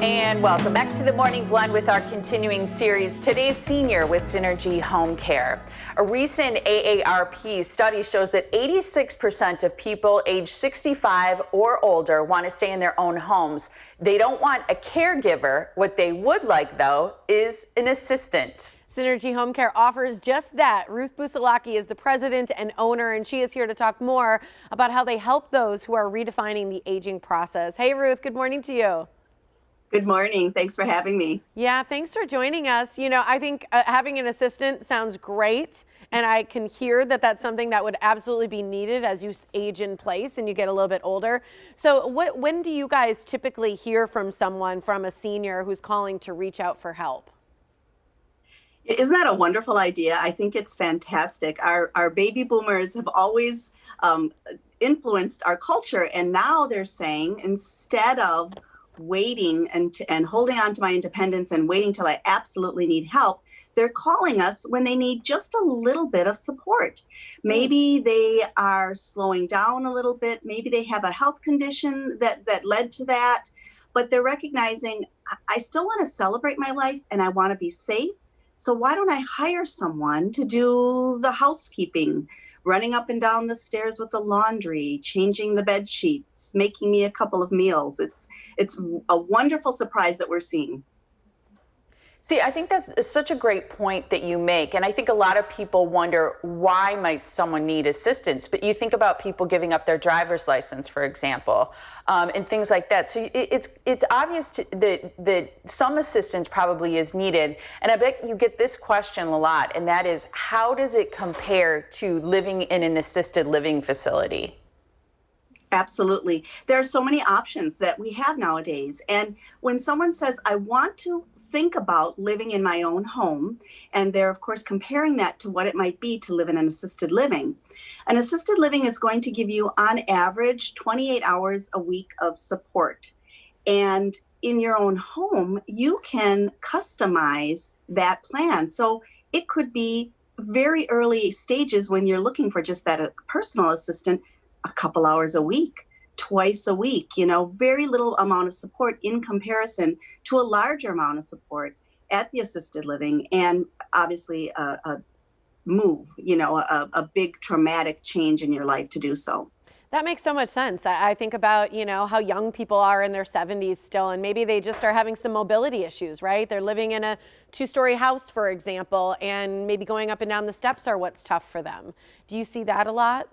And welcome back to the Morning Blend with our continuing series, Today's Senior with Synergy Home Care. A recent AARP study shows that 86% of people age 65 or older want to stay in their own homes. They don't want a caregiver. What they would like, though, is an assistant. Synergy Home Care offers just that. Ruth Busalacchi is the president and owner, and she is here to talk more about how they help those who are redefining the aging process. Hey, Ruth, good morning to you. Good morning. Thanks for having me. Yeah, thanks for joining us. You know, I think having an assistant sounds great, and I can hear that that's something that would absolutely be needed as you age in place and you get a little bit older. So when do you guys typically hear from someone, from a senior who's calling to reach out for help? Isn't that a wonderful idea? I think it's fantastic. Our baby boomers have always influenced our culture, and now they're saying, instead of waiting and holding on to my independence and waiting till I absolutely need help, they're calling us when they need just a little bit of support. Maybe they are slowing down a little bit. Maybe they have a health condition that led to that, but they're recognizing, I still want to celebrate my life and I want to be safe. So why don't I hire someone to do the housekeeping, running up and down the stairs with the laundry, changing the bed sheets, making me a couple of meals. It's a wonderful surprise that we're seeing. See, I think that's such a great point that you make. And I think a lot of people wonder, why might someone need assistance? But you think about people giving up their driver's license, for example, and things like that. So it's obvious that some assistance probably is needed. And I bet you get this question a lot, and that is, how does it compare to living in an assisted living facility? Absolutely. There are so many options that we have nowadays. And when someone says, I want to think about living in my own home, and they're of course comparing that to what it might be to live in an assisted living. An assisted living is going to give you on average 28 hours a week of support. And in your own home, you can customize that plan. So it could be very early stages when you're looking for just that personal assistant, a couple hours a week, twice a week, very little amount of support in comparison to a larger amount of support at the assisted living, and obviously a move, a big traumatic change in your life to do so. That makes so much sense. I think about, how young people are in their 70s still, and maybe they just are having some mobility issues, right? They're living in a 2-story house, for example, and maybe going up and down the steps are what's tough for them. Do you see that a lot?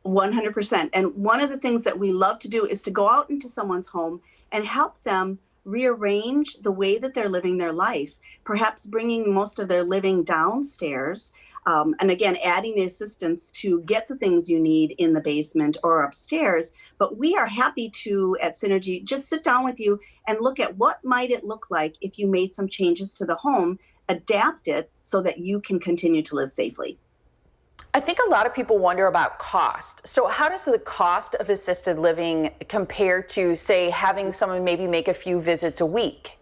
100%. And one of the things that we love to do is to go out into someone's home and help them rearrange the way that they're living their life, perhaps bringing most of their living downstairs. And again, adding the assistance to get the things you need in the basement or upstairs. But we are happy to, at Synergy, just sit down with you and look at what might it look like if you made some changes to the home, adapt it so that you can continue to live safely. I think a lot of people wonder about cost. So how does the cost of assisted living compare to, say, having someone maybe make a few visits a week?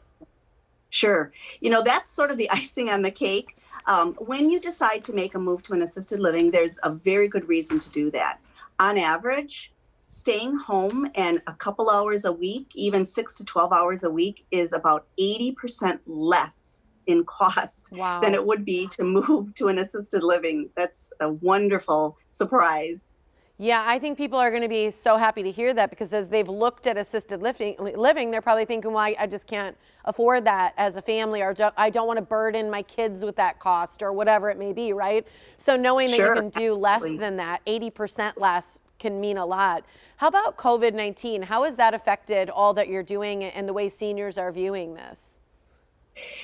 Sure. That's sort of the icing on the cake. When you decide to make a move to an assisted living, there's a very good reason to do that. On average, staying home and a couple hours a week, even 6 to 12 hours a week, is about 80% less in cost than it would be to move to an assisted living. That's a wonderful surprise. Yeah, I think people are going to be so happy to hear that, because as they've looked at assisted living, they're probably thinking, well, I just can't afford that as a family, or I don't want to burden my kids with that cost, or whatever it may be, right? So knowing that you can do less than that, 80% less, can mean a lot. How about COVID-19? How has that affected all that you're doing and the way seniors are viewing this?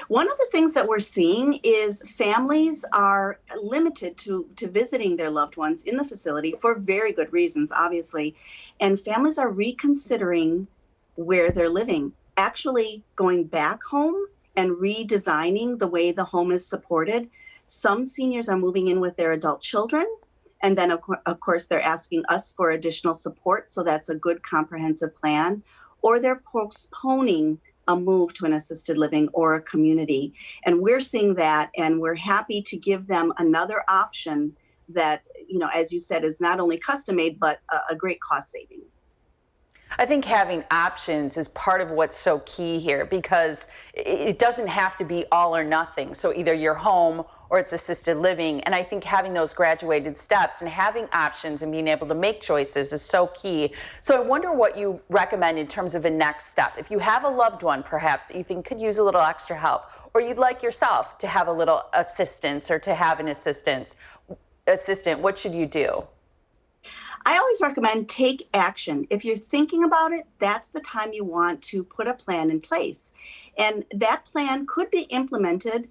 One of the things that we're seeing is families are limited to visiting their loved ones in the facility for very good reasons, obviously. And families are reconsidering where they're living, actually going back home and redesigning the way the home is supported. Some seniors are moving in with their adult children. And then, of course, they're asking us for additional support. So that's a good comprehensive plan. Or they're postponing a move to an assisted living or a community. And we're seeing that, and we're happy to give them another option that, as you said, is not only custom made, but a great cost savings. I think having options is part of what's so key here because it doesn't have to be all or nothing. So either you're home or it's assisted living. And I think having those graduated steps and having options and being able to make choices is so key. So I wonder what you recommend in terms of a next step. If you have a loved one perhaps that you think could use a little extra help, or you'd like yourself to have a little assistance or to have an assistant, what should you do? I always recommend take action. If you're thinking about it, that's the time you want to put a plan in place. And that plan could be implemented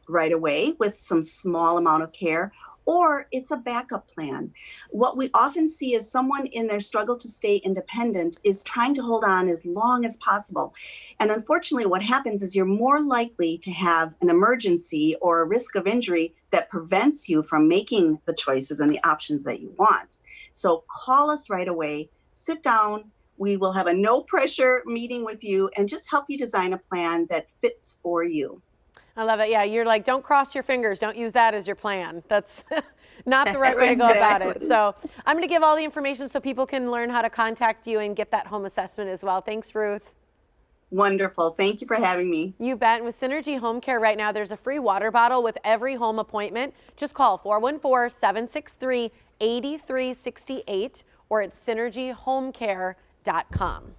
right away with some small amount of care, or it's a backup plan. What we often see is someone in their struggle to stay independent is trying to hold on as long as possible. And unfortunately, what happens is you're more likely to have an emergency or a risk of injury that prevents you from making the choices and the options that you want. So call us right away, sit down. We will have a no pressure meeting with you and just help you design a plan that fits for you. I love it. Yeah, you're like, don't cross your fingers. Don't use that as your plan. That's not the right way to go about it. So I'm going to give all the information so people can learn how to contact you and get that home assessment as well. Thanks, Ruth. Wonderful. Thank you for having me. You bet. And with Synergy Home Care right now, there's a free water bottle with every home appointment. Just call 414-763-8368 or at synergyhomecare.com.